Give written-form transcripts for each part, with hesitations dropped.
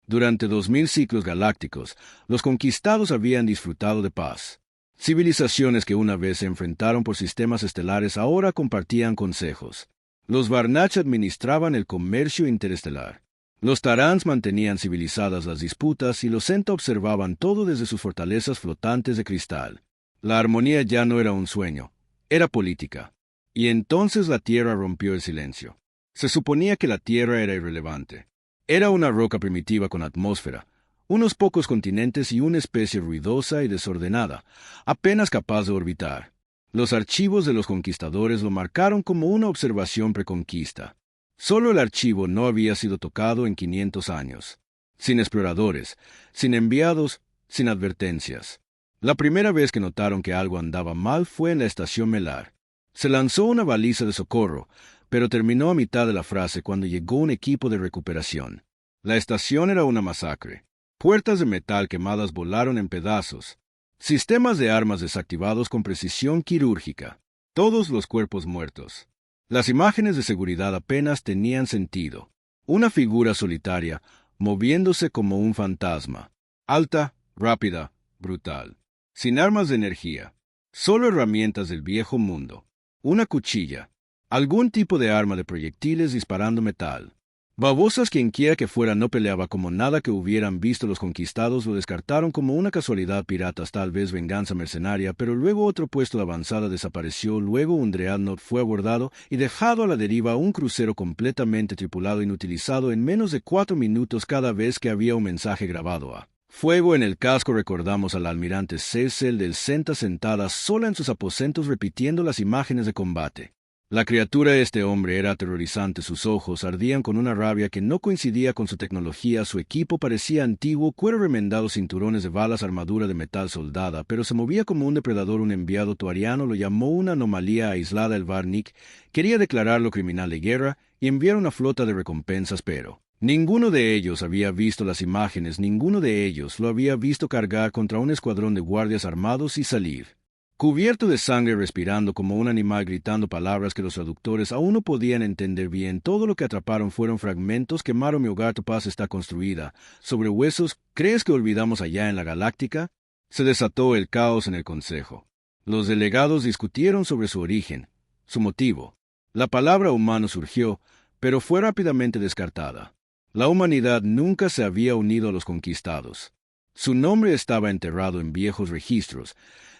Durante 2000 ciclos galácticos, los conquistados habían disfrutado de paz. Civilizaciones que una vez se enfrentaron por sistemas estelares ahora compartían consejos. Los Varnach administraban el comercio interestelar. Los Tarans mantenían civilizadas las disputas y los Senta observaban todo desde sus fortalezas flotantes de cristal. La armonía ya no era un sueño, era política. Y entonces la Tierra rompió el silencio. Se suponía que la Tierra era irrelevante. Era una roca primitiva con atmósfera, unos pocos continentes y una especie ruidosa y desordenada, apenas capaz de orbitar. Los archivos de los conquistadores lo marcaron como una observación preconquista. Solo el archivo no había sido tocado en 500 años. Sin exploradores, sin enviados, sin advertencias. La primera vez que notaron que algo andaba mal fue en la estación Melar. Se lanzó una baliza de socorro, pero terminó a mitad de la frase cuando llegó un equipo de recuperación. La estación era una masacre. Puertas de metal quemadas volaron en pedazos. Sistemas de armas desactivados con precisión quirúrgica. Todos los cuerpos muertos. Las imágenes de seguridad apenas tenían sentido. Una figura solitaria, moviéndose como un fantasma. Alta, rápida, brutal. Sin armas de energía. Solo herramientas del viejo mundo. Una cuchilla. Algún tipo de arma de proyectiles disparando metal. Babosas quienquiera que fuera no peleaba como nada que hubieran visto los conquistados, lo descartaron como una casualidad, piratas, tal vez venganza mercenaria, pero luego otro puesto de avanzada desapareció, luego un dreadnought fue abordado y dejado a la deriva un crucero completamente tripulado inutilizado en menos de 4 minutos cada vez que había un mensaje grabado a fuego en el casco. Recordamos al almirante Cecil del Senta sentada sola en sus aposentos repitiendo las imágenes de combate. La criatura de este hombre era aterrorizante, sus ojos ardían con una rabia que no coincidía con su tecnología, su equipo parecía antiguo, cuero remendado, cinturones de balas, armadura de metal soldada, pero se movía como un depredador. Un enviado tuariano lo llamó una anomalía aislada. El Varnik quería declararlo criminal de guerra y enviar una flota de recompensas, pero ninguno de ellos había visto las imágenes, ninguno de ellos lo había visto cargar contra un escuadrón de guardias armados y salir cubierto de sangre, respirando como un animal, gritando palabras que los traductores aún no podían entender bien. Todo lo que atraparon fueron fragmentos. Quemaron mi hogar, tu paz está construida sobre huesos. ¿Crees que olvidamos allá en la galáctica? Se desató el caos en el consejo. Los delegados discutieron sobre su origen, su motivo. La palabra humano surgió, pero fue rápidamente descartada. La humanidad nunca se había unido a los conquistados. Su nombre estaba enterrado en viejos registros,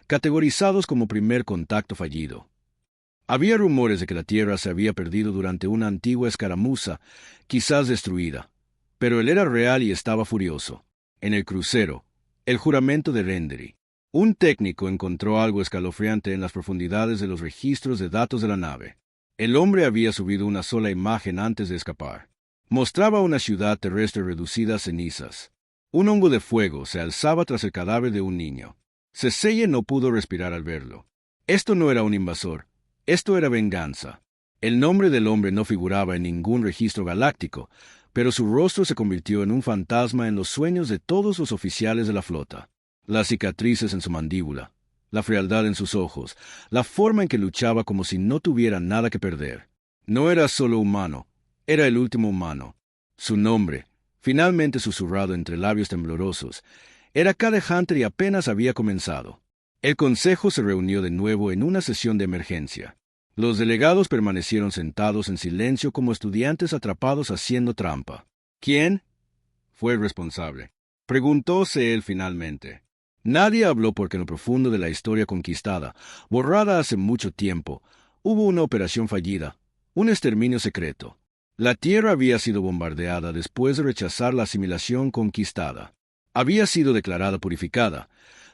categorizados como primer contacto fallido. Había rumores de que la Tierra se había perdido durante una antigua escaramuza, quizás destruida, pero él era real y estaba furioso. En el crucero, el juramento de Rendery. Un técnico encontró algo escalofriante en las profundidades de los registros de datos de la nave. El hombre había subido una sola imagen antes de escapar. Mostraba una ciudad terrestre reducida a cenizas. Un hongo de fuego se alzaba tras el cadáver de un niño. Cecille no pudo respirar al verlo. Esto no era un invasor, esto era venganza. El nombre del hombre no figuraba en ningún registro galáctico, pero su rostro se convirtió en un fantasma en los sueños de todos los oficiales de la flota. Las cicatrices en su mandíbula, la frialdad en sus ojos, la forma en que luchaba como si no tuviera nada que perder. No era solo humano, era el último humano. Su nombre, finalmente susurrado entre labios temblorosos, era Cade Hunter y apenas había comenzado. El consejo se reunió de nuevo en una sesión de emergencia. Los delegados permanecieron sentados en silencio como estudiantes atrapados haciendo trampa. ¿Quién fue el responsable?, preguntó Cecil finalmente. Nadie habló porque en lo profundo de la historia conquistada, borrada hace mucho tiempo, hubo una operación fallida, un exterminio secreto. La Tierra había sido bombardeada después de rechazar la asimilación conquistada. Había sido declarada purificada,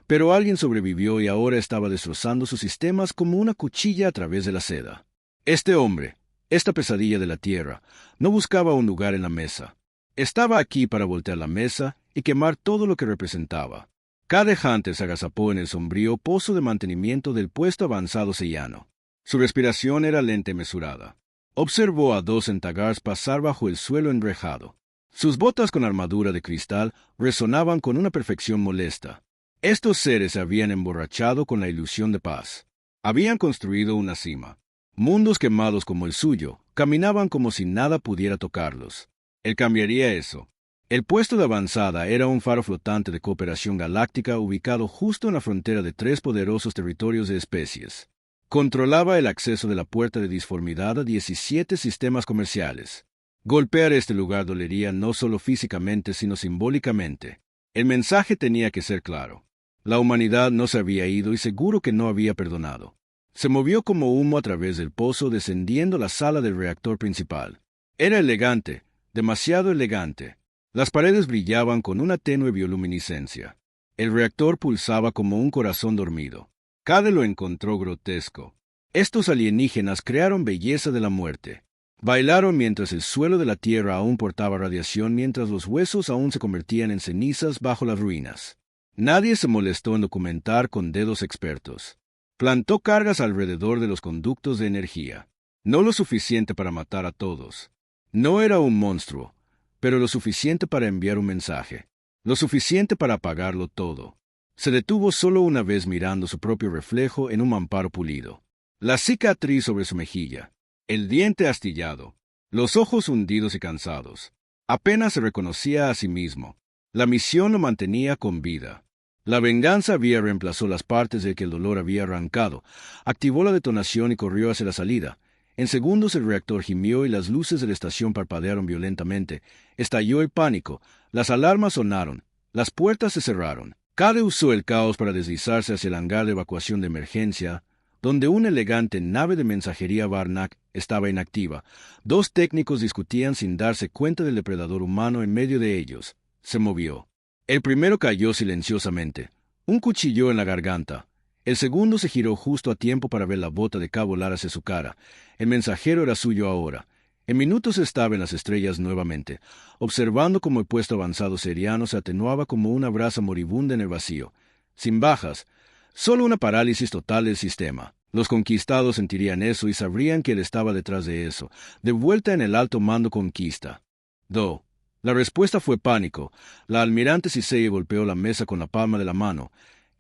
pero alguien sobrevivió y ahora estaba destrozando sus sistemas como una cuchilla a través de la seda. Este hombre, esta pesadilla de la Tierra, no buscaba un lugar en la mesa. Estaba aquí para voltear la mesa y quemar todo lo que representaba. Cade Hunter se agazapó en el sombrío pozo de mantenimiento del puesto avanzado sellano. Su respiración era lenta y mesurada. Observó a 2 Centagars pasar bajo el suelo enrejado. Sus botas con armadura de cristal resonaban con una perfección molesta. Estos seres se habían emborrachado con la ilusión de paz. Habían construido una cima. Mundos quemados como el suyo caminaban como si nada pudiera tocarlos. Él cambiaría eso. El puesto de avanzada era un faro flotante de cooperación galáctica ubicado justo en la frontera de tres poderosos territorios de especies. Controlaba el acceso de la puerta de disformidad a 17 sistemas comerciales. Golpear este lugar dolería no solo físicamente, sino simbólicamente. El mensaje tenía que ser claro. La humanidad no se había ido y seguro que no había perdonado. Se movió como humo a través del pozo, descendiendo la sala del reactor principal. Era elegante, demasiado elegante. Las paredes brillaban con una tenue bioluminiscencia. El reactor pulsaba como un corazón dormido. Cade lo encontró grotesco. Estos alienígenas crearon belleza de la muerte. Bailaron mientras el suelo de la Tierra aún portaba radiación, mientras los huesos aún se convertían en cenizas bajo las ruinas. Nadie se molestó en documentar con dedos expertos. Plantó cargas alrededor de los conductos de energía. No lo suficiente para matar a todos. No era un monstruo, pero lo suficiente para enviar un mensaje. Lo suficiente para apagarlo todo. Se detuvo solo una vez mirando su propio reflejo en un mamparo pulido. La cicatriz sobre su mejilla. El diente astillado. Los ojos hundidos y cansados. Apenas se reconocía a sí mismo. La misión lo mantenía con vida. La venganza había reemplazado las partes de que el dolor había arrancado. Activó la detonación y corrió hacia la salida. En segundos el reactor gimió y las luces de la estación parpadearon violentamente. Estalló el pánico. Las alarmas sonaron. Las puertas se cerraron. Cade usó el caos para deslizarse hacia el hangar de evacuación de emergencia, donde una elegante nave de mensajería Varnak estaba inactiva. Dos técnicos discutían sin darse cuenta del depredador humano en medio de ellos. Se movió. El primero cayó silenciosamente, un cuchillo en la garganta. El segundo se giró justo a tiempo para ver la bota de K volar hacia su cara. El mensajero era suyo ahora. En minutos estaba en las estrellas nuevamente, observando cómo el puesto avanzado seriano se atenuaba como una brasa moribunda en el vacío. Sin bajas, solo una parálisis total del sistema. Los conquistados sentirían eso y sabrían que él estaba detrás de eso, de vuelta en el alto mando conquista. La respuesta fue pánico. La almirante Sisei golpeó la mesa con la palma de la mano.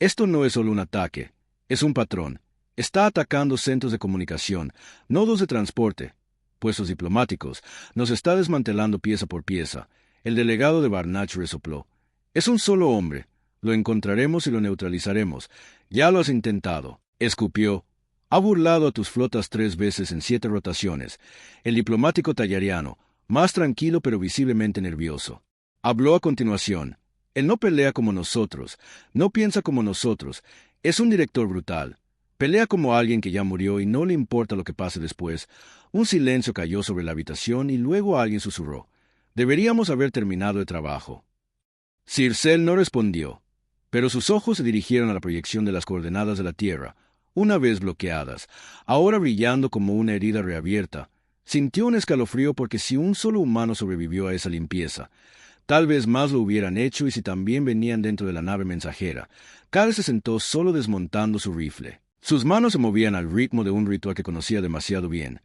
Esto no es solo un ataque, es un patrón. Está atacando centros de comunicación, nodos de transporte, puestos diplomáticos. Nos está desmantelando pieza por pieza. El delegado de Varnach resopló. Es un solo hombre. Lo encontraremos y lo neutralizaremos. Ya lo has intentado. Escupió. Ha burlado a tus flotas 3 veces en 7 rotaciones. El diplomático tallariano, más tranquilo pero visiblemente nervioso. Habló a continuación. Él no pelea como nosotros, no piensa como nosotros. Es un director brutal. Pelea como alguien que ya murió y no le importa lo que pase después. Un silencio cayó sobre la habitación y luego alguien susurró. Deberíamos haber terminado el trabajo. Sircel no respondió, pero sus ojos se dirigieron a la proyección de las coordenadas de la Tierra, una vez bloqueadas, ahora brillando como una herida reabierta. Sintió un escalofrío porque si un solo humano sobrevivió a esa limpieza, tal vez más lo hubieran hecho y si también venían dentro de la nave mensajera. Cade se sentó solo desmontando su rifle. Sus manos se movían al ritmo de un ritual que conocía demasiado bien.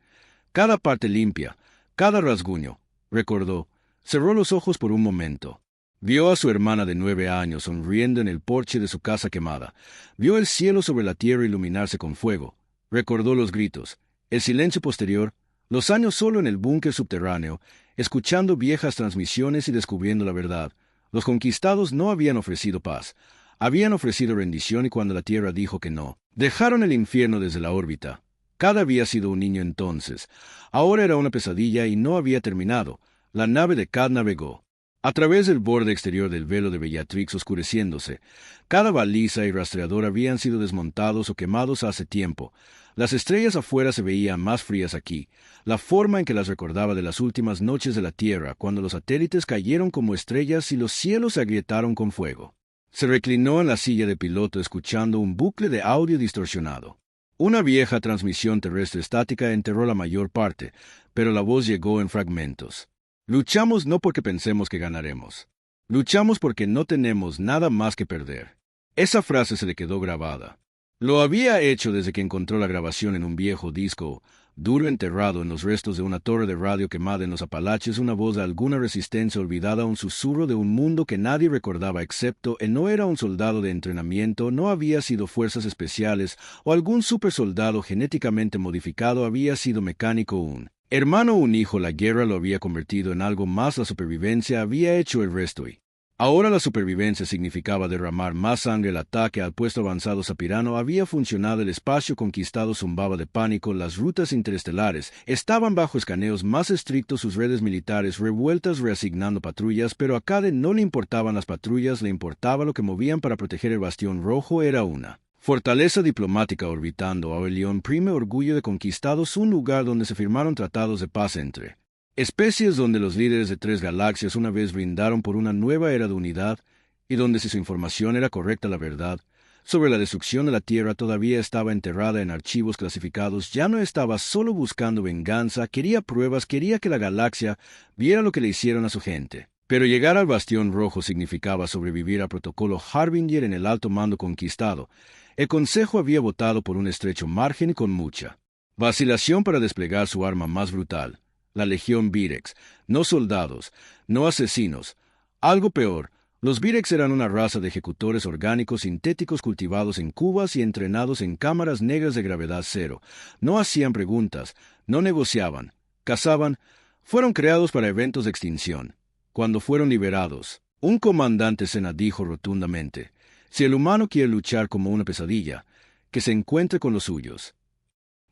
Cada parte limpia, cada rasguño, recordó. Cerró los ojos por un momento. Vio a su hermana de 9 años sonriendo en el porche de su casa quemada. Vio el cielo sobre la tierra iluminarse con fuego. Recordó los gritos, el silencio posterior, los años solo en el búnker subterráneo, escuchando viejas transmisiones y descubriendo la verdad. Los conquistados no habían ofrecido paz. Habían ofrecido rendición y cuando la Tierra dijo que no, dejaron el infierno desde la órbita. Cade había sido un niño entonces. Ahora era una pesadilla y no había terminado. La nave de Cade navegó a través del borde exterior del velo de Bellatrix oscureciéndose. Cada baliza y rastreador habían sido desmontados o quemados hace tiempo. Las estrellas afuera se veían más frías aquí, la forma en que las recordaba de las últimas noches de la Tierra, cuando los satélites cayeron como estrellas y los cielos se agrietaron con fuego. Se reclinó en la silla de piloto escuchando un bucle de audio distorsionado. Una vieja transmisión terrestre estática enterró la mayor parte, pero la voz llegó en fragmentos. Luchamos no porque pensemos que ganaremos. Luchamos porque no tenemos nada más que perder. Esa frase se le quedó grabada. Lo había hecho desde que encontró la grabación en un viejo disco, duro enterrado en los restos de una torre de radio quemada en los Apalaches, una voz de alguna resistencia olvidada, un susurro de un mundo que nadie recordaba excepto él. No era un soldado de entrenamiento, no había sido fuerzas especiales o algún supersoldado genéticamente modificado, había sido mecánico. Hermano un hijo, la guerra lo había convertido en algo más, la supervivencia había hecho el resto y ahora la supervivencia significaba derramar más sangre. El ataque al puesto avanzado Sapirano había funcionado, el espacio conquistado zumbaba de pánico, las rutas interestelares estaban bajo escaneos más estrictos, sus redes militares revueltas reasignando patrullas, pero a Cade no le importaban las patrullas, le importaba lo que movían para proteger el Bastión Rojo. Era una fortaleza diplomática orbitando Aurelion, prime orgullo de conquistados, un lugar donde se firmaron tratados de paz entre especies, donde los líderes de 3 galaxias una vez brindaron por una nueva era de unidad, y donde si su información era correcta, la verdad sobre la destrucción de la Tierra todavía estaba enterrada en archivos clasificados. Ya no estaba solo buscando venganza, quería pruebas, quería que la galaxia viera lo que le hicieron a su gente. Pero llegar al Bastión Rojo significaba sobrevivir al protocolo Harbinger en el alto mando conquistado. El Consejo había votado por un estrecho margen y con mucha vacilación para desplegar su arma más brutal, la Legión Virex. No soldados, no asesinos. Algo peor, los Virex eran una raza de ejecutores orgánicos sintéticos cultivados en cubas y entrenados en cámaras negras de gravedad cero. No hacían preguntas, no negociaban, cazaban. Fueron creados para eventos de extinción. Cuando fueron liberados, un comandante Sena dijo rotundamente: si el humano quiere luchar como una pesadilla, que se encuentre con los suyos.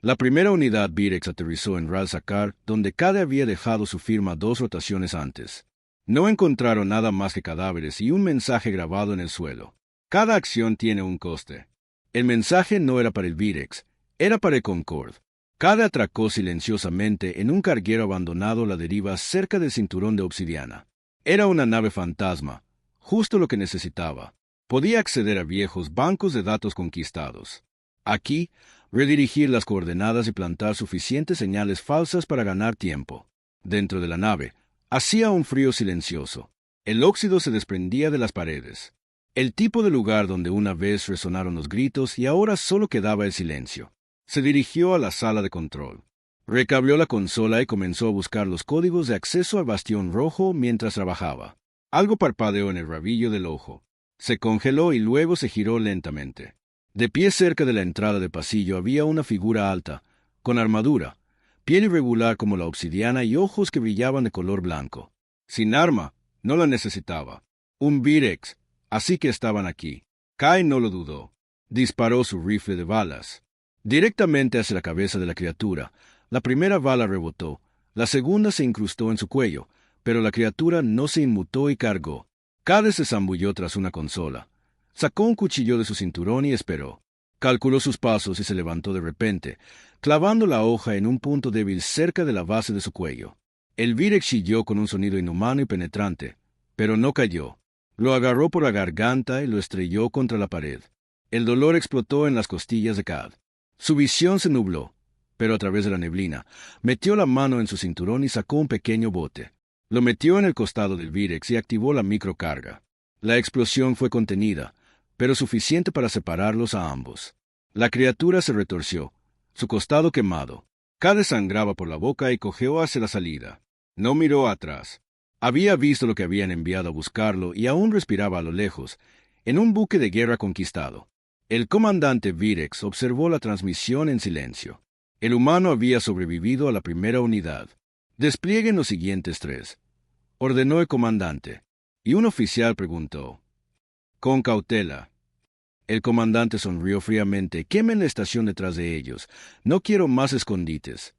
La primera unidad Virex aterrizó en Ral Sakar, donde Cade había dejado su firma 2 rotaciones antes. No encontraron nada más que cadáveres y un mensaje grabado en el suelo. Cada acción tiene un coste. El mensaje no era para el Virex, era para el Concord. Cade atracó silenciosamente en un carguero abandonado a la deriva cerca del cinturón de obsidiana. Era una nave fantasma, justo lo que necesitaba. Podía acceder a viejos bancos de datos conquistados. Aquí, redirigir las coordenadas y plantar suficientes señales falsas para ganar tiempo. Dentro de la nave, hacía un frío silencioso. El óxido se desprendía de las paredes. El tipo de lugar donde una vez resonaron los gritos y ahora solo quedaba el silencio. Se dirigió a la sala de control. Recabrió la consola y comenzó a buscar los códigos de acceso al Bastión Rojo mientras trabajaba. Algo parpadeó en el rabillo del ojo. Se congeló y luego se giró lentamente. De pie cerca de la entrada de pasillo había una figura alta, con armadura, piel irregular como la obsidiana y ojos que brillaban de color blanco. Sin arma, no la necesitaba. Un Virex, así que estaban aquí. Kai no lo dudó. Disparó su rifle de balas directamente hacia la cabeza de la criatura. La primera bala rebotó, la segunda se incrustó en su cuello, pero la criatura no se inmutó y cargó. Cade se zambulló tras una consola. Sacó un cuchillo de su cinturón y esperó. Calculó sus pasos y se levantó de repente, clavando la hoja en un punto débil cerca de la base de su cuello. El Virex chilló con un sonido inhumano y penetrante, pero no cayó. Lo agarró por la garganta y lo estrelló contra la pared. El dolor explotó en las costillas de Cade. Su visión se nubló, pero a través de la neblina, metió la mano en su cinturón y sacó un pequeño bote. Lo metió en el costado del Virex y activó la microcarga. La explosión fue contenida, pero suficiente para separarlos a ambos. La criatura se retorció, su costado quemado. Cade sangraba por la boca y cojeó hacia la salida. No miró atrás. Había visto lo que habían enviado a buscarlo y aún respiraba a lo lejos, en un buque de guerra conquistado. El comandante Virex observó la transmisión en silencio. El humano había sobrevivido a la primera unidad. Desplieguen los siguientes 3, ordenó el comandante, y un oficial preguntó: con cautela. El comandante sonrió fríamente. Quemen la estación detrás de ellos. No quiero más escondites.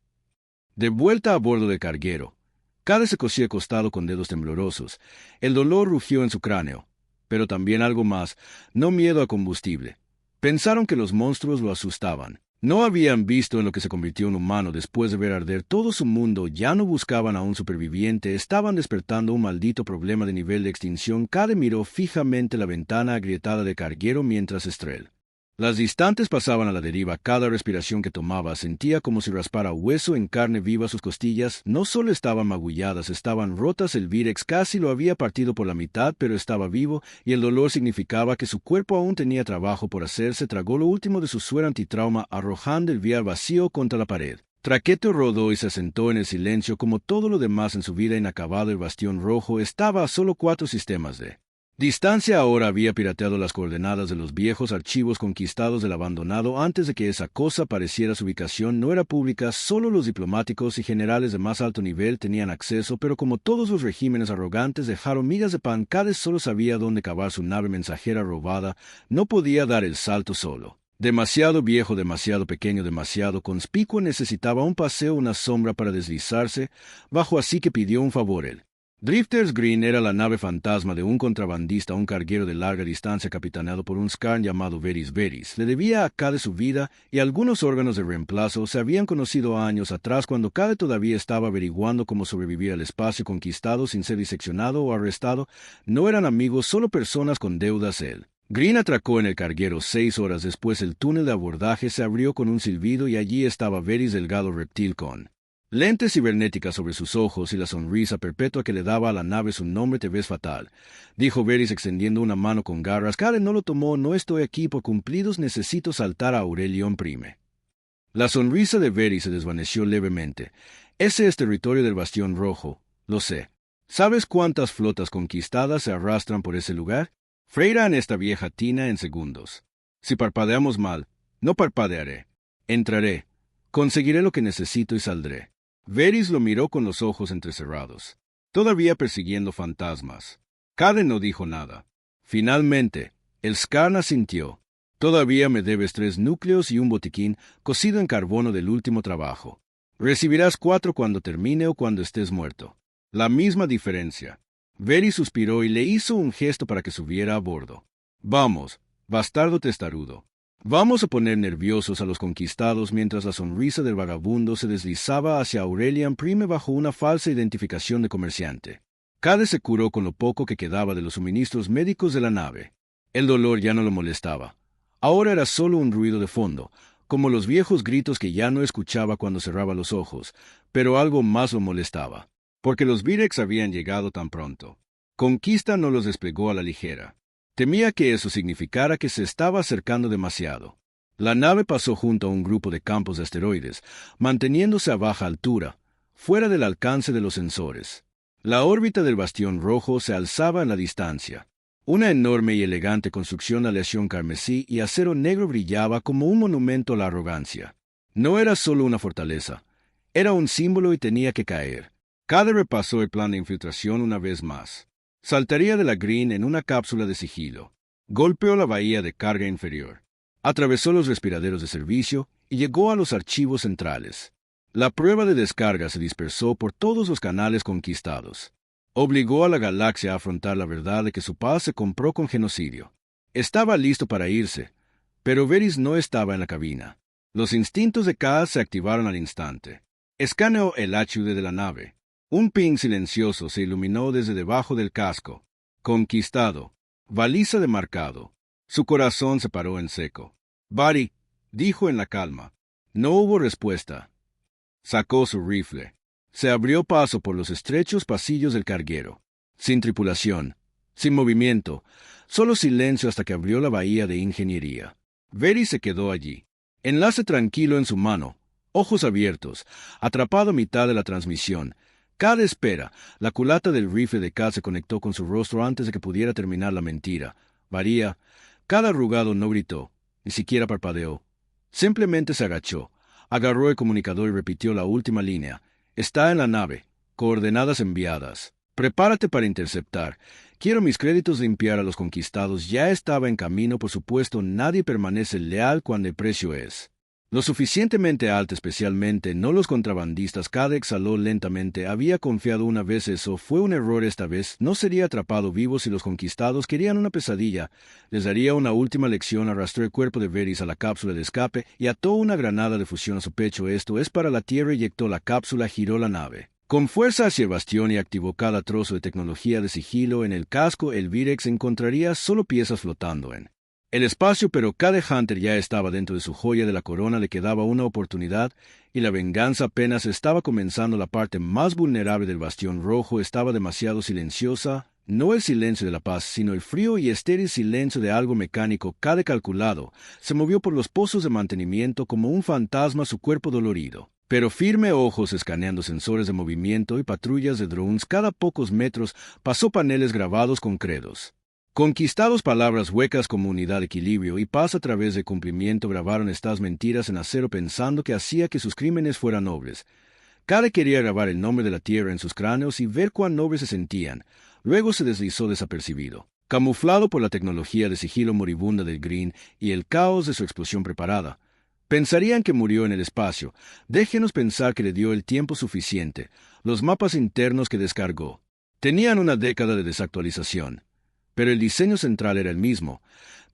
De vuelta a bordo del carguero, Cade se cosió el costado con dedos temblorosos. El dolor rugió en su cráneo, pero también algo más, no miedo a combustible. Pensaron que los monstruos lo asustaban. No habían visto en lo que se convirtió un humano después de ver arder todo su mundo. Ya no buscaban a un superviviente, estaban despertando un maldito problema de nivel de extinción. Cade miró fijamente la ventana agrietada del carguero mientras Estrell. Las distantes pasaban a la deriva. Cada respiración que tomaba sentía como si raspara hueso en carne viva. Sus costillas no solo estaban magulladas, estaban rotas. El Virex casi lo había partido por la mitad, pero estaba vivo, y el dolor significaba que su cuerpo aún tenía trabajo por hacer. Se tragó lo último de su suero antitrauma, arrojando el vial vacío contra la pared. Traqueto rodó y se sentó en el silencio. Como todo lo demás en su vida inacabado, el Bastión Rojo estaba a solo 4 sistemas de Distancia ahora había pirateado las coordenadas de los viejos archivos conquistados del abandonado antes de que esa cosa pareciera su ubicación no era pública, solo los diplomáticos y generales de más alto nivel tenían acceso, pero como todos los regímenes arrogantes dejaron migas de pan, Cades solo sabía dónde cavar su nave mensajera robada, no podía dar el salto solo. Demasiado viejo, demasiado pequeño, demasiado conspicuo, necesitaba un paseo, una sombra para deslizarse bajo, así que pidió un favor él. Drifters Green era la nave fantasma de un contrabandista, un carguero de larga distancia capitaneado por un Scarn llamado Veris Veris. Le debía a Cade su vida y algunos órganos de reemplazo. Se habían conocido años atrás cuando Cade todavía estaba averiguando cómo sobrevivir al espacio conquistado sin ser diseccionado o arrestado. No eran amigos, solo personas con deudas él. Green atracó en el carguero 6 horas después. El túnel de abordaje se abrió con un silbido y allí estaba Veris, delgado reptil con lentes cibernéticas sobre sus ojos y la sonrisa perpetua que le daba a la nave su nombre. Te ves fatal, dijo Veris extendiendo una mano con garras. Cade no lo tomó. No estoy aquí por cumplidos, necesito saltar a Aurelion Prime. La sonrisa de Veris se desvaneció levemente. Ese es territorio del Bastión Rojo, lo sé. ¿Sabes cuántas flotas conquistadas se arrastran por ese lugar? Freirán esta vieja tina en segundos. Si parpadeamos mal, no parpadearé. Entraré, conseguiré lo que necesito y saldré. Veris lo miró con los ojos entrecerrados, todavía persiguiendo fantasmas. Cade no dijo nada. Finalmente, el Scarn asintió. Todavía me debes 3 núcleos y un botiquín cocido en carbono del último trabajo. Recibirás 4 cuando termine o cuando estés muerto. La misma diferencia. Veris suspiró y le hizo un gesto para que subiera a bordo. Vamos, bastardo testarudo. Vamos a poner nerviosos a los conquistados. Mientras la sonrisa del vagabundo se deslizaba hacia Aurelion Prime bajo una falsa identificación de comerciante. Cade se curó con lo poco que quedaba de los suministros médicos de la nave. El dolor ya no lo molestaba. Ahora era solo un ruido de fondo, como los viejos gritos que ya no escuchaba cuando cerraba los ojos, pero algo más lo molestaba, porque los Virex habían llegado tan pronto. Conquista no los desplegó a la ligera. Temía que eso significara que se estaba acercando demasiado. La nave pasó junto a un grupo de campos de asteroides, manteniéndose a baja altura, fuera del alcance de los sensores. La órbita del Bastión Rojo se alzaba en la distancia. Una enorme y elegante construcción de aleación carmesí y acero negro brillaba como un monumento a la arrogancia. No era solo una fortaleza, era un símbolo y tenía que caer. Cade repasó el plan de infiltración una vez más. Saltaría de la Green en una cápsula de sigilo. Golpeó la bahía de carga inferior. Atravesó los respiraderos de servicio y llegó a los archivos centrales. La prueba de descarga se dispersó por todos los canales conquistados. Obligó a la galaxia a afrontar la verdad de que su paz se compró con genocidio. Estaba listo para irse, pero Veris no estaba en la cabina. Los instintos de Cade se activaron al instante. Escaneó el HUD de la nave. Un ping silencioso se iluminó desde debajo del casco. Conquistado. Baliza de marcado. Su corazón se paró en seco. Bari, dijo en la calma. No hubo respuesta. Sacó su rifle. Se abrió paso por los estrechos pasillos del carguero. Sin tripulación. Sin movimiento. Solo silencio hasta que abrió la bahía de ingeniería. Veris se quedó allí. Enlace tranquilo en su mano. Ojos abiertos. Atrapado a mitad de la transmisión. Cade espera. La culata del rifle de Cade se conectó con su rostro antes de que pudiera terminar la mentira. Varía. Cade arrugado no gritó, ni siquiera parpadeó. Simplemente se agachó, agarró el comunicador y repitió la última línea. Está en la nave. Coordenadas enviadas. Prepárate para interceptar. Quiero mis créditos limpiar a los conquistados. Ya estaba en camino, por supuesto. Nadie permanece leal cuando el precio es lo suficientemente alto, especialmente no los contrabandistas. Cade exhaló lentamente. Había confiado una vez. Eso fue un error esta vez. No sería atrapado vivo si los conquistados querían una pesadilla. Les daría una última lección. Arrastró el cuerpo de Veris a la cápsula de escape y ató una granada de fusión a su pecho. Esto es para la Tierra. Eyectó la cápsula, giró la nave con fuerza hacia el bastión y activó cada trozo de tecnología de sigilo. En el casco, el Virex encontraría solo piezas flotando en el espacio, pero Cade Hunter ya estaba dentro de su joya de la corona. Le quedaba una oportunidad, y la venganza apenas estaba comenzando. La parte más vulnerable del Bastión Rojo estaba demasiado silenciosa, no el silencio de la paz, sino el frío y estéril silencio de algo mecánico. Cade, calculado, se movió por los pozos de mantenimiento como un fantasma, su cuerpo dolorido, pero firme, ojos escaneando sensores de movimiento y patrullas de drones. Cada pocos metros pasó paneles grabados con credos. Conquistados palabras huecas como unidad, equilibrio y paz a través de cumplimiento grabaron estas mentiras en acero pensando que hacía que sus crímenes fueran nobles. Cade quería grabar el nombre de la tierra en sus cráneos y ver cuán nobles se sentían. Luego se deslizó desapercibido, camuflado por la tecnología de sigilo moribunda del Green y el caos de su explosión preparada. Pensarían que murió en el espacio. Déjenos pensar que le dio el tiempo suficiente. Los mapas internos que descargó tenían una década de desactualización. Pero el diseño central era el mismo.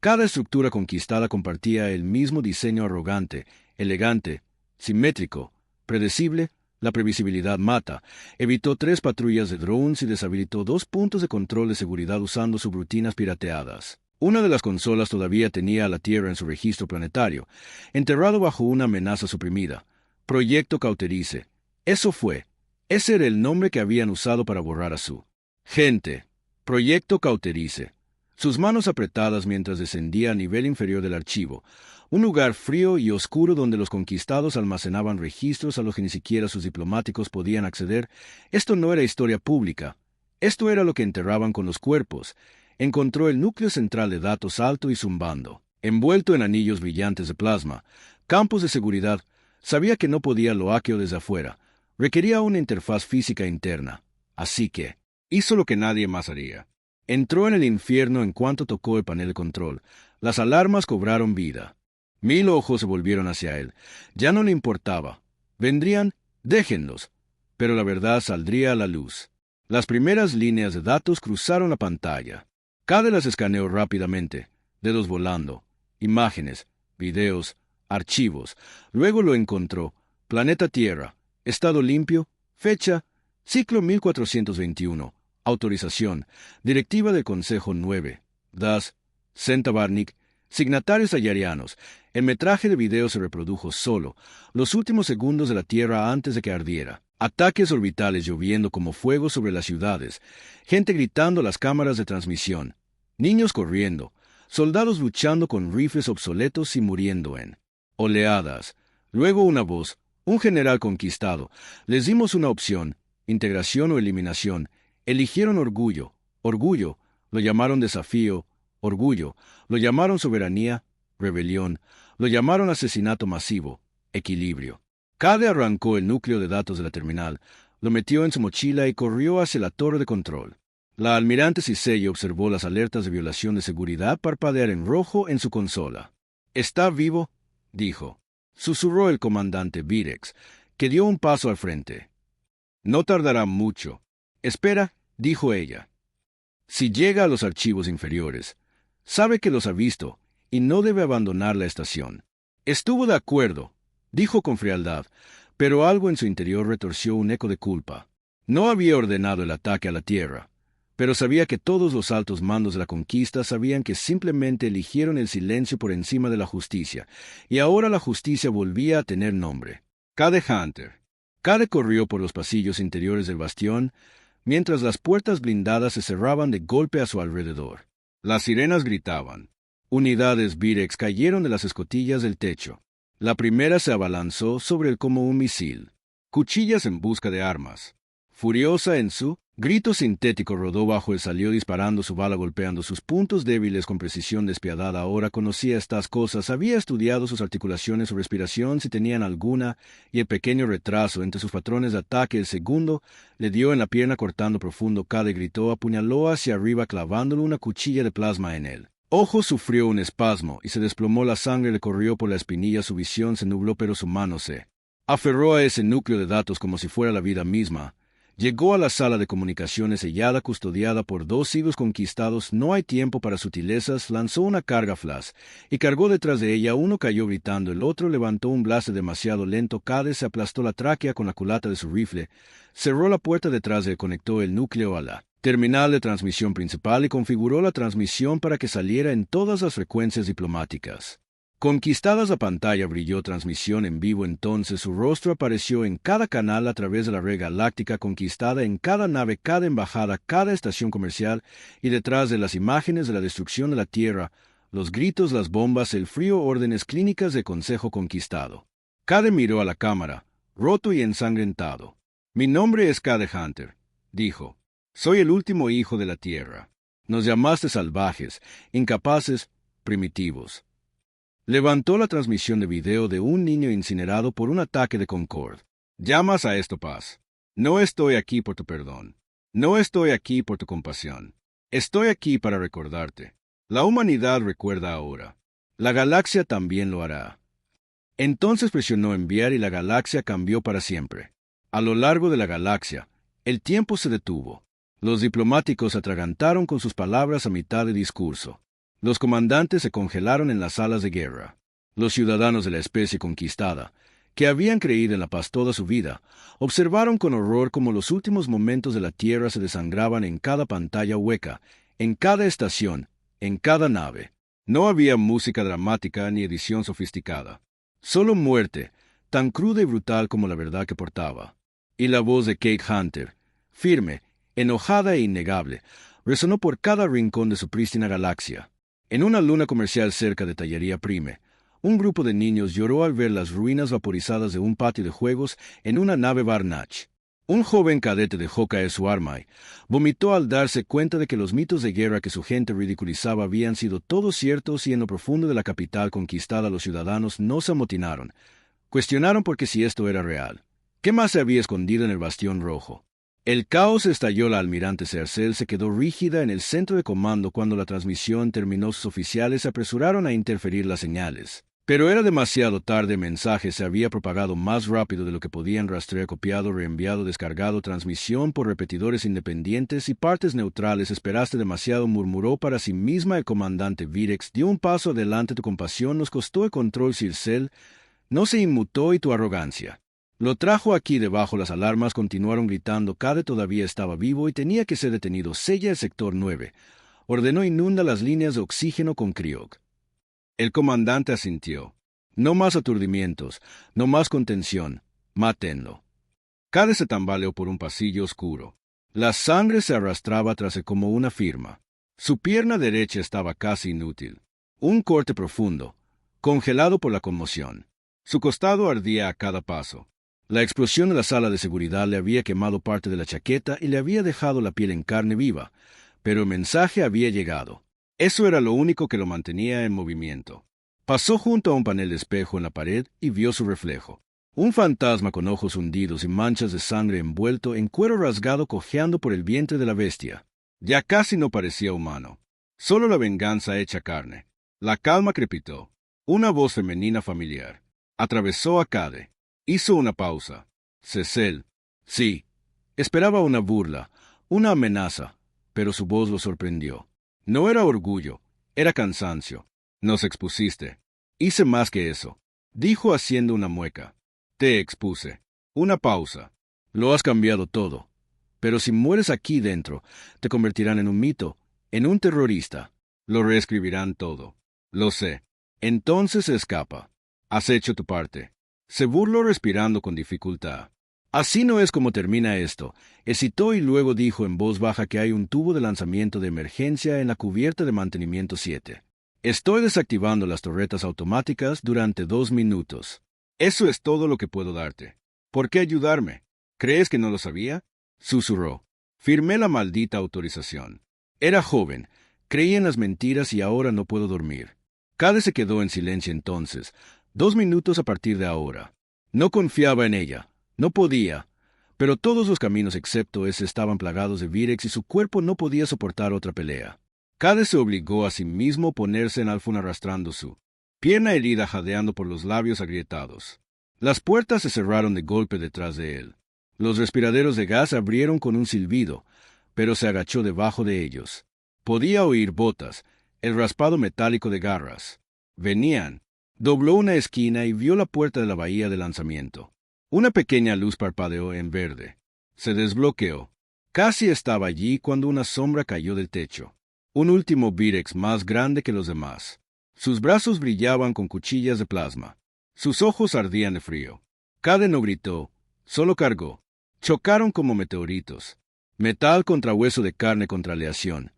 Cada estructura conquistada compartía el mismo diseño arrogante, elegante, simétrico, predecible. La previsibilidad mata. Evitó 3 patrullas de drones y deshabilitó 2 puntos de control de seguridad usando subrutinas pirateadas. Una de las consolas todavía tenía a la Tierra en su registro planetario, enterrado bajo una amenaza suprimida. Proyecto Cauterice. Ese era el nombre que habían usado para borrar a su gente. Proyecto Cauterice. Sus manos apretadas mientras descendía a nivel inferior del archivo, un lugar frío y oscuro donde los conquistados almacenaban registros a los que ni siquiera sus diplomáticos podían acceder. Esto no era historia pública. Esto era lo que enterraban con los cuerpos. Encontró el núcleo central de datos alto y zumbando, envuelto en anillos brillantes de plasma. Campos de seguridad. Sabía que no podía lo hackeo desde afuera. Requería una interfaz física interna. Así que hizo lo que nadie más haría. Entró en el infierno en cuanto tocó el panel de control. Las alarmas cobraron vida. 1000 ojos se volvieron hacia él. Ya no le importaba. Vendrían, déjenlos. Pero la verdad saldría a la luz. Las primeras líneas de datos cruzaron la pantalla. Cade las escaneó rápidamente. Dedos volando. Imágenes, videos, archivos. Luego lo encontró. Planeta Tierra. Estado limpio. Fecha. Ciclo 1421. Autorización. Directiva del Consejo 9. Das. Centabarnik. Signatarios ayarianos. El metraje de video se reprodujo solo. Los últimos segundos de la Tierra antes de que ardiera. Ataques orbitales lloviendo como fuego sobre las ciudades. Gente gritando a las cámaras de transmisión. Niños corriendo. Soldados luchando con rifles obsoletos y muriendo en oleadas. Luego una voz. Un general conquistado. Les dimos una opción. Integración o eliminación. Eligieron orgullo. Orgullo. Lo llamaron desafío. Orgullo. Lo llamaron soberanía. Rebelión. Lo llamaron asesinato masivo. Equilibrio. Cade arrancó el núcleo de datos de la terminal, lo metió en su mochila y corrió hacia la torre de control. La almirante Cissei observó las alertas de violación de seguridad parpadear en rojo en su consola. «¿Está vivo?», dijo. Susurró el comandante Virex, que dio un paso al frente. «No tardará mucho». «Espera», dijo ella. «Si llega a los archivos inferiores, sabe que los ha visto y no debe abandonar la estación». «Estuvo de acuerdo», dijo con frialdad, pero algo en su interior retorció un eco de culpa. No había ordenado el ataque a la Tierra, pero sabía que todos los altos mandos de la conquista sabían que simplemente eligieron el silencio por encima de la justicia, y ahora la justicia volvía a tener nombre. Cade Hunter. Cade corrió por los pasillos interiores del bastión, mientras las puertas blindadas se cerraban de golpe a su alrededor. Las sirenas gritaban. Unidades Virex cayeron de las escotillas del techo. La primera se abalanzó sobre él como un misil. Cuchillas en busca de armas. Furiosa en su grito sintético rodó bajo él, salió disparando su bala, golpeando sus puntos débiles con precisión despiadada. Ahora conocía estas cosas, había estudiado sus articulaciones, su respiración, si tenían alguna, y el pequeño retraso entre sus patrones de ataque. El segundo le dio en la pierna cortando profundo. Cade gritó, apuñaló hacia arriba clavándole una cuchilla de plasma en él. Ojo sufrió un espasmo y se desplomó, la sangre le corrió por la espinilla, su visión se nubló, pero su mano se aferró a ese núcleo de datos como si fuera la vida misma. Llegó a la sala de comunicaciones sellada, custodiada por 2 siglos conquistados. No hay tiempo para sutilezas. Lanzó una carga flash y cargó detrás de ella. Uno cayó gritando, el otro levantó un blaster demasiado lento. Cade se aplastó la tráquea con la culata de su rifle, cerró la puerta detrás de él, conectó el núcleo a la terminal de transmisión principal y configuró la transmisión para que saliera en todas las frecuencias diplomáticas. Conquistadas, la pantalla brilló, transmisión en vivo. Entonces su rostro apareció en cada canal a través de la red galáctica conquistada, en cada nave, cada embajada, cada estación comercial, y detrás de las imágenes de la destrucción de la Tierra, los gritos, las bombas, el frío, órdenes clínicas del Consejo conquistado. Cade miró a la cámara, roto y ensangrentado. «Mi nombre es Cade Hunter», dijo. «Soy el último hijo de la Tierra. Nos llamaste salvajes, incapaces, primitivos. Levantó la transmisión de video de un niño incinerado por un ataque de Concorde. Llamas a esto paz. No estoy aquí por tu perdón. No estoy aquí por tu compasión. Estoy aquí para recordarte. La humanidad recuerda ahora. La galaxia también lo hará. Entonces presionó enviar y la galaxia cambió para siempre. A lo largo de la galaxia, el tiempo se detuvo. Los diplomáticos atragantaron con sus palabras a mitad de discurso. Los comandantes se congelaron en las salas de guerra. Los ciudadanos de la especie conquistada, que habían creído en la paz toda su vida, observaron con horror cómo los últimos momentos de la Tierra se desangraban en cada pantalla hueca, en cada estación, en cada nave. No había música dramática ni edición sofisticada. Solo muerte, tan cruda y brutal como la verdad que portaba. Y la voz de Kate Hunter, firme, enojada e innegable, resonó por cada rincón de su prístina galaxia. En una luna comercial cerca de Tallería Prime, un grupo de niños lloró al ver las ruinas vaporizadas de un patio de juegos en una nave Varnach. Un joven cadete de Hawkeye Suarmai vomitó al darse cuenta de que los mitos de guerra que su gente ridiculizaba habían sido todos ciertos y en lo profundo de la capital conquistada los ciudadanos no se amotinaron. Cuestionaron porque si esto era real. ¿Qué más se había escondido en el bastión rojo? El caos estalló. La almirante Cercel se quedó rígida en el centro de comando cuando la transmisión terminó. Sus oficiales se apresuraron a interferir las señales. Pero era demasiado tarde. El mensaje se había propagado más rápido de lo que podían rastrear. Copiado, reenviado, descargado, transmisión por repetidores independientes y partes neutrales. Esperaste demasiado, murmuró para sí misma el comandante Virex. Dio un paso adelante. Tu compasión nos costó el control. Cercel no se inmutó y tu arrogancia lo trajo aquí debajo. Las alarmas continuaron gritando. Cade todavía estaba vivo y tenía que ser detenido. Sella el sector 9. Ordenó inunda las líneas de oxígeno con Kriok. El comandante asintió. No más aturdimientos, no más contención. Mátenlo. Cade se tambaleó por un pasillo oscuro. La sangre se arrastraba tras él como una firma. Su pierna derecha estaba casi inútil. Un corte profundo, congelado por la conmoción. Su costado ardía a cada paso. La explosión de la sala de seguridad le había quemado parte de la chaqueta y le había dejado la piel en carne viva, pero el mensaje había llegado. Eso era lo único que lo mantenía en movimiento. Pasó junto a un panel de espejo en la pared y vio su reflejo. Un fantasma con ojos hundidos y manchas de sangre envuelto en cuero rasgado cojeando por el vientre de la bestia. Ya casi no parecía humano. Solo la venganza hecha carne. La calma crepitó. Una voz femenina familiar. Atravesó a Cade. Hizo una pausa. Cercel. Sí. Esperaba una burla, una amenaza, pero su voz lo sorprendió. No era orgullo, era cansancio. Nos expusiste. Hice más que eso, dijo haciendo una mueca. Te expuse. Una pausa. Lo has cambiado todo. Pero si mueres aquí dentro, te convertirán en un mito, en un terrorista. Lo reescribirán todo. Lo sé. Entonces se escapa. Has hecho tu parte. Se burló respirando con dificultad. Así no es como termina esto. Hesitó y luego dijo en voz baja que hay un tubo de lanzamiento de emergencia en la cubierta de mantenimiento 7. Estoy desactivando las torretas automáticas durante 2 minutos. Eso es todo lo que puedo darte. ¿Por qué ayudarme? ¿Crees que no lo sabía? Susurró. Firmé la maldita autorización. Era joven, creía en las mentiras y ahora no puedo dormir. Cade se quedó en silencio entonces. 2 minutos a partir de ahora. No confiaba en ella. No podía. Pero todos los caminos excepto ese estaban plagados de Virex y su cuerpo no podía soportar otra pelea. Cade se obligó a sí mismo a ponerse en alfón arrastrando su pierna herida jadeando por los labios agrietados. Las puertas se cerraron de golpe detrás de él. Los respiraderos de gas abrieron con un silbido, pero se agachó debajo de ellos. Podía oír botas, el raspado metálico de garras. Venían. Dobló una esquina y vio la puerta de la bahía de lanzamiento. Una pequeña luz parpadeó en verde. Se desbloqueó. Casi estaba allí cuando una sombra cayó del techo. Un último Virex más grande que los demás. Sus brazos brillaban con cuchillas de plasma. Sus ojos ardían de frío. Cade no gritó, solo cargó. Chocaron como meteoritos. Metal contra hueso de carne contra aleación.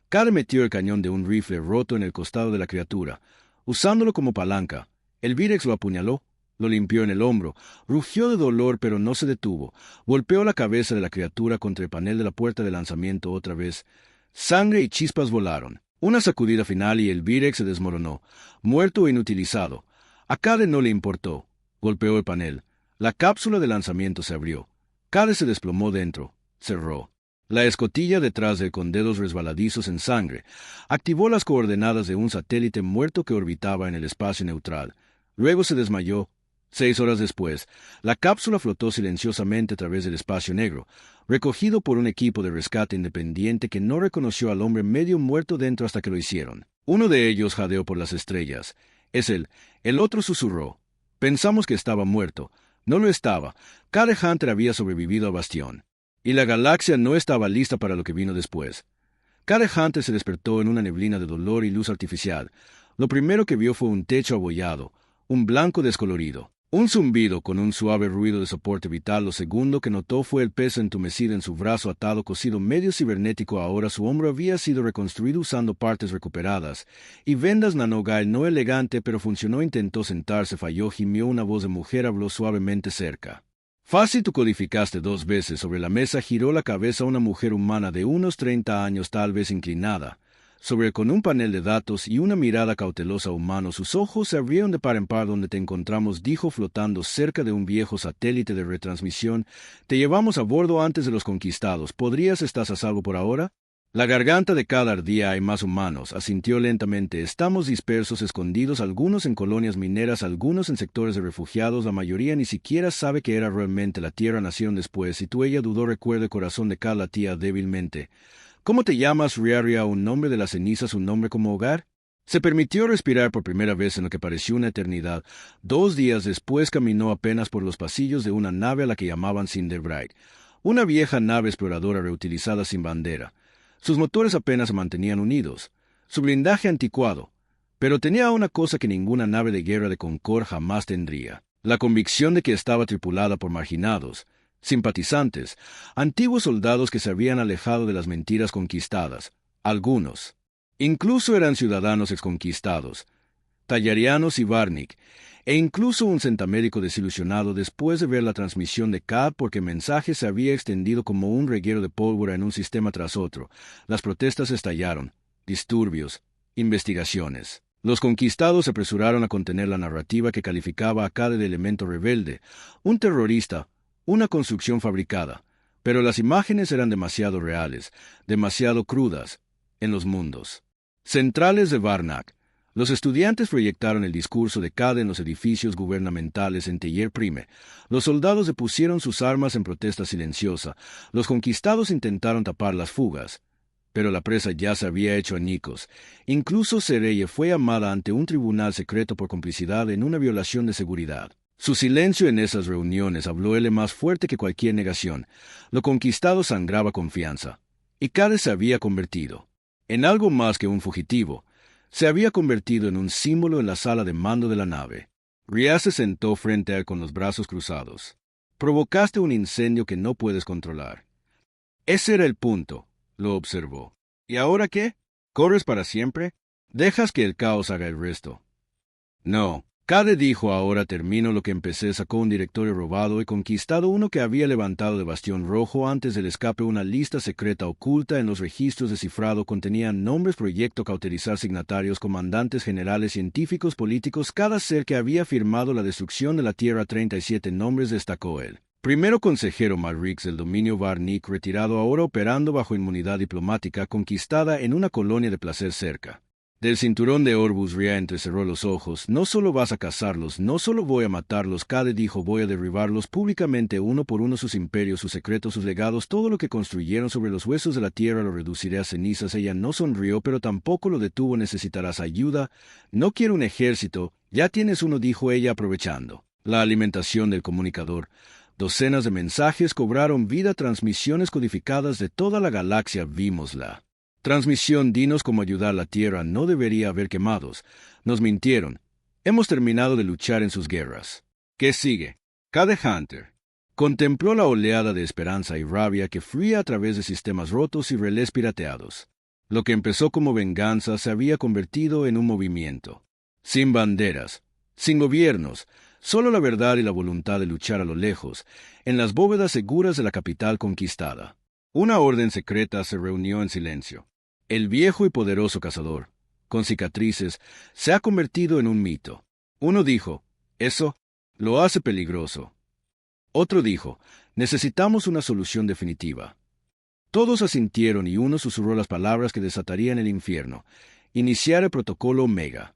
Cade metió el cañón de un rifle roto en el costado de la criatura. Usándolo como palanca, el Virex lo apuñaló, lo limpió en el hombro, rugió de dolor pero no se detuvo, golpeó la cabeza de la criatura contra el panel de la puerta de lanzamiento otra vez, Sangre y chispas volaron. Una sacudida final y el Virex se desmoronó, muerto e inutilizado. A Cade no le importó. Golpeó el panel. La cápsula de lanzamiento se abrió. Cade se desplomó dentro. Cerró. La escotilla detrás de él con dedos resbaladizos en sangre activó las coordenadas de un satélite muerto que orbitaba en el espacio neutral. Luego se desmayó. 6 horas después, la cápsula flotó silenciosamente a través del espacio negro, recogido por un equipo de rescate independiente que no reconoció al hombre medio muerto dentro hasta que lo hicieron. Uno de ellos jadeó por las estrellas. Es él. El otro susurró. Pensamos que estaba muerto. No lo estaba. Cade Hunter había sobrevivido a Bastión. Y la galaxia no estaba lista para lo que vino después. Cade Hunter se despertó en una neblina de dolor y luz artificial. Lo primero que vio fue un techo abollado, un blanco descolorido. Un zumbido con un suave ruido de soporte vital. Lo segundo que notó fue el peso entumecido en su brazo atado cosido medio cibernético. Ahora su hombro había sido reconstruido usando partes recuperadas, y vendas nanogail no elegante pero funcionó. Intentó sentarse, falló, gimió. Una voz de mujer habló suavemente cerca. Fácil, tú codificaste 2 veces. Sobre la mesa giró la cabeza una mujer humana de unos 30 años, tal vez inclinada con un panel de datos y una mirada cautelosa humano. Sus ojos se abrieron de par en par. Donde te encontramos, dijo, flotando cerca de un viejo satélite de retransmisión. Te llevamos a bordo antes de los conquistados. ¿Estás a salvo por ahora? La garganta de cada ardía. Hay más humanos, asintió lentamente. Estamos dispersos, escondidos, algunos en colonias mineras, algunos en sectores de refugiados. La mayoría ni siquiera sabe que era realmente la Tierra. Nacieron después. Y tú, ella dudó. Recuerda el corazón de cada tía débilmente. ¿Cómo te llamas, Riaria? ¿Un nombre de las cenizas, un nombre como hogar? Se permitió respirar por primera vez en lo que pareció una eternidad. 2 días después caminó apenas por los pasillos de una nave a la que llamaban Cinderbright, una vieja nave exploradora reutilizada sin bandera. Sus motores apenas se mantenían unidos, su blindaje anticuado, pero tenía una cosa que ninguna nave de guerra de Concord jamás tendría: la convicción de que estaba tripulada por marginados, simpatizantes, antiguos soldados que se habían alejado de las mentiras conquistadas. Algunos incluso eran ciudadanos exconquistados, Tallarianos y Varnick, e incluso un centamédico desilusionado después de ver la transmisión de CAD, porque el mensaje se había extendido como un reguero de pólvora en un sistema tras otro. Las protestas estallaron, disturbios, investigaciones. Los conquistados se apresuraron a contener la narrativa que calificaba a CAD de elemento rebelde, un terrorista, una construcción fabricada, pero las imágenes eran demasiado reales, demasiado crudas, en los mundos centrales de Varnac. Los estudiantes proyectaron el discurso de Cade en los edificios gubernamentales en Teller Prime. Los soldados depusieron sus armas en protesta silenciosa. Los conquistados intentaron tapar las fugas, pero la presa ya se había hecho añicos. Incluso Sereye fue llamada ante un tribunal secreto por complicidad en una violación de seguridad. Su silencio en esas reuniones habló él más fuerte que cualquier negación. Lo conquistado sangraba confianza. Y Cade se había convertido en algo más que un fugitivo. Se había convertido en un símbolo en la sala de mando de la nave. Ria se sentó frente a él con los brazos cruzados. Provocaste un incendio que no puedes controlar. Ese era el punto, lo observó. ¿Y ahora qué? ¿Corres para siempre? ¿Dejas que el caos haga el resto? No. Cade dijo, ahora termino lo que empecé. Sacó un directorio robado y conquistado, uno que había levantado de Bastión Rojo antes del escape. Una lista secreta oculta en los registros de cifrado contenían nombres, proyecto, cauterizar signatarios, comandantes generales, científicos, políticos, cada ser que había firmado la destrucción de la Tierra. 37 nombres, destacó él. Primero consejero Malrix del dominio Varnick, retirado, ahora operando bajo inmunidad diplomática, conquistada en una colonia de placer cerca del cinturón de Orbus. Ria entrecerró los ojos. No solo vas a cazarlos, no solo voy a matarlos, Cade dijo, voy a derribarlos públicamente uno por uno, sus imperios, sus secretos, sus legados, todo lo que construyeron sobre los huesos de la tierra lo reduciré a cenizas. Ella no sonrió, pero tampoco lo detuvo. Necesitarás ayuda. No quiero un ejército, ya tienes uno, dijo ella, aprovechando la alimentación del comunicador. Docenas de mensajes cobraron vida, transmisiones codificadas de toda la galaxia. Vímosla. Transmisión, dinos cómo ayudar. La Tierra no debería haber quemados. Nos mintieron. Hemos terminado de luchar en sus guerras. ¿Qué sigue? Cade Hunter contempló la oleada de esperanza y rabia que fluía a través de sistemas rotos y relés pirateados. Lo que empezó como venganza se había convertido en un movimiento. Sin banderas, sin gobiernos, solo la verdad y la voluntad de luchar a lo lejos, en las bóvedas seguras de la capital conquistada. Una orden secreta se reunió en silencio. El viejo y poderoso cazador, con cicatrices, se ha convertido en un mito. Uno dijo, eso lo hace peligroso. Otro dijo, necesitamos una solución definitiva. Todos asintieron y uno susurró las palabras que desatarían el infierno. Iniciar el protocolo Omega.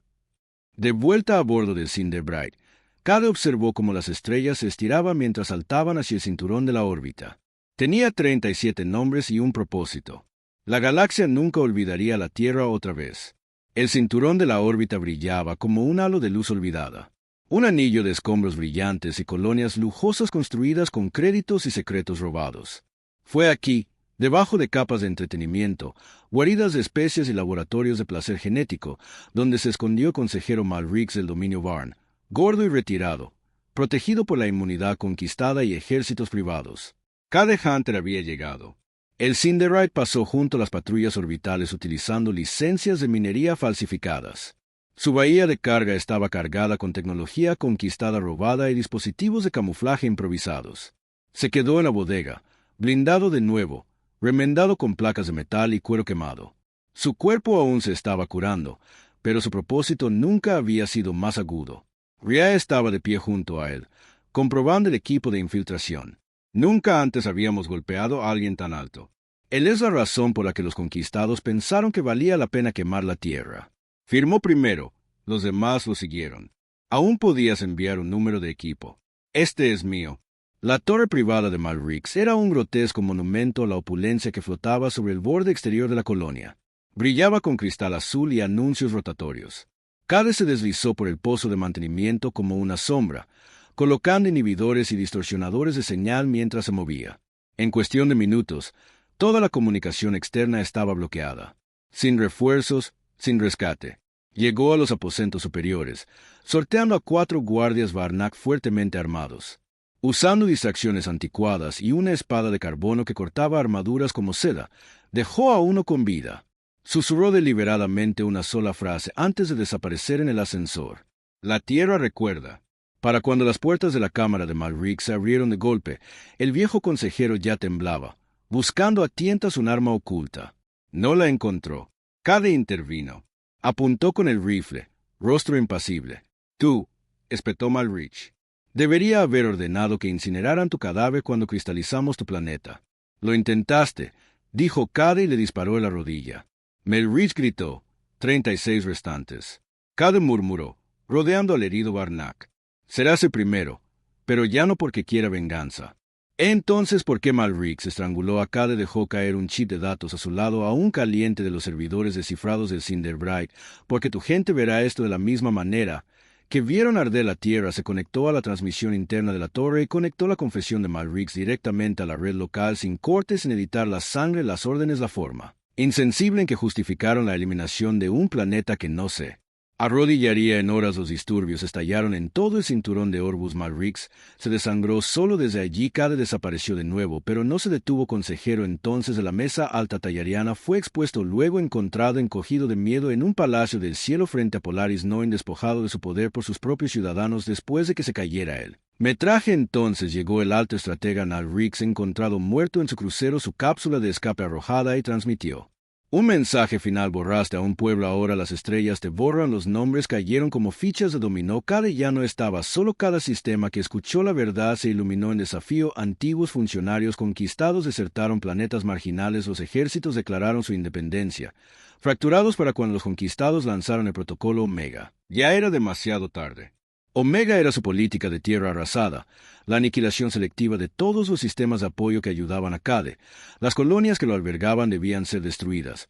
De vuelta a bordo del Cinderbright, Cade observó cómo las estrellas se estiraban mientras saltaban hacia el cinturón de la órbita. Tenía 37 nombres y un propósito. La galaxia nunca olvidaría la Tierra otra vez. El cinturón de la órbita brillaba como un halo de luz olvidada. Un anillo de escombros brillantes y colonias lujosas construidas con créditos y secretos robados. Fue aquí, debajo de capas de entretenimiento, guaridas de especies y laboratorios de placer genético, donde se escondió el consejero Malrix del dominio Varn, gordo y retirado, protegido por la inmunidad conquistada y ejércitos privados. Cade Hunter había llegado. El Cinderite pasó junto a las patrullas orbitales utilizando licencias de minería falsificadas. Su bahía de carga estaba cargada con tecnología conquistada robada y dispositivos de camuflaje improvisados. Se quedó en la bodega, blindado de nuevo, remendado con placas de metal y cuero quemado. Su cuerpo aún se estaba curando, pero su propósito nunca había sido más agudo. Ria estaba de pie junto a él, comprobando el equipo de infiltración. Nunca antes habíamos golpeado a alguien tan alto. Él es la razón por la que los conquistados pensaron que valía la pena quemar la tierra. Firmó primero, los demás lo siguieron. Aún podías enviar un número de equipo. Este es mío. La torre privada de Malrix era un grotesco monumento a la opulencia que flotaba sobre el borde exterior de la colonia. Brillaba con cristal azul y anuncios rotatorios. Cade se deslizó por el pozo de mantenimiento como una sombra, colocando inhibidores y distorsionadores de señal mientras se movía. En cuestión de minutos, toda la comunicación externa estaba bloqueada. Sin refuerzos, sin rescate. Llegó a los aposentos superiores, sorteando a 4 guardias Varnak fuertemente armados. Usando distracciones anticuadas y una espada de carbono que cortaba armaduras como seda, dejó a uno con vida. Susurró deliberadamente una sola frase antes de desaparecer en el ascensor. La tierra recuerda. Para cuando las puertas de la cámara de Malrix se abrieron de golpe, el viejo consejero ya temblaba, buscando a tientas un arma oculta. No la encontró. Cade intervino. Apuntó con el rifle, rostro impasible. Tú, espetó Malrix. Debería haber ordenado que incineraran tu cadáver cuando cristalizamos tu planeta. Lo intentaste, dijo Cade y le disparó en la rodilla. Malrix gritó, 36 restantes. Cade murmuró, rodeando al herido Varnak. Serás el primero, pero ya no porque quiera venganza. Entonces, ¿por qué Malrix estranguló a Cade y dejó caer un chip de datos a su lado aún caliente de los servidores descifrados del Cinderbright? Porque tu gente verá esto de la misma manera. Que vieron arder la tierra se conectó a la transmisión interna de la torre y conectó la confesión de Malrix directamente a la red local sin cortes, sin editar la sangre, las órdenes, la forma. Insensible en que justificaron la eliminación de un planeta que no sé. Arrodillaría en horas. Los disturbios estallaron en todo el cinturón de Orbus Malrix. Se desangró solo desde allí. Cade desapareció de nuevo, pero no se detuvo. Consejero entonces de la mesa alta tallariana fue expuesto, luego encontrado encogido de miedo en un palacio del cielo frente a Polaris Noin, despojado de su poder por sus propios ciudadanos después de que se cayera él. Metraje entonces llegó el alto estratega Malrix, encontrado muerto en su crucero, su cápsula de escape arrojada, y transmitió. Un mensaje final: borraste a un pueblo, ahora las estrellas te borran, los nombres cayeron como fichas de dominó. Cade ya no estaba solo. Cada sistema que escuchó la verdad se iluminó en desafío. Antiguos funcionarios conquistados desertaron planetas marginales, los ejércitos declararon su independencia, fracturados para cuando los conquistados lanzaron el protocolo Omega. Ya era demasiado tarde. Omega era su política de tierra arrasada, la aniquilación selectiva de todos los sistemas de apoyo que ayudaban a Cade. Las colonias que lo albergaban debían ser destruidas.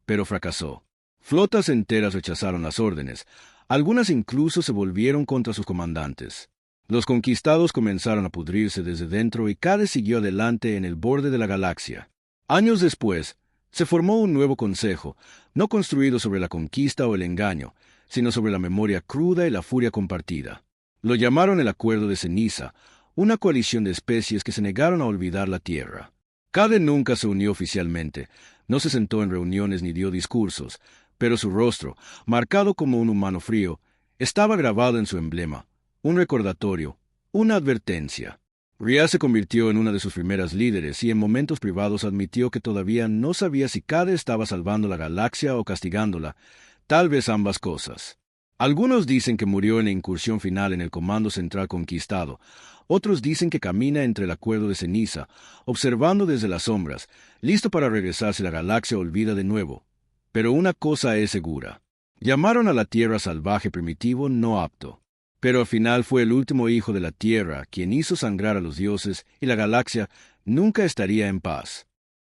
Pero fracasó. Flotas enteras rechazaron las órdenes. Algunas incluso se volvieron contra sus comandantes. Los conquistados comenzaron a pudrirse desde dentro y Cade siguió adelante en el borde de la galaxia. Años después, se formó un nuevo consejo, no construido sobre la conquista o el engaño, sino sobre la memoria cruda y la furia compartida. Lo llamaron el Acuerdo de Ceniza, una coalición de especies que se negaron a olvidar la Tierra. Cade nunca se unió oficialmente, no se sentó en reuniones ni dio discursos, pero su rostro, marcado como un humano frío, estaba grabado en su emblema, un recordatorio, una advertencia. Ria se convirtió en una de sus primeras líderes y en momentos privados admitió que todavía no sabía si Cade estaba salvando la galaxia o castigándola, tal vez ambas cosas. Algunos dicen que murió en la incursión final en el Comando Central Conquistado. Otros dicen que camina entre el acuerdo de ceniza, observando desde las sombras, listo para regresar si la galaxia olvida de nuevo. Pero una cosa es segura. Llamaron a la Tierra salvaje primitivo no apto. Pero al final fue el último hijo de la Tierra quien hizo sangrar a los dioses y la galaxia nunca estaría en paz.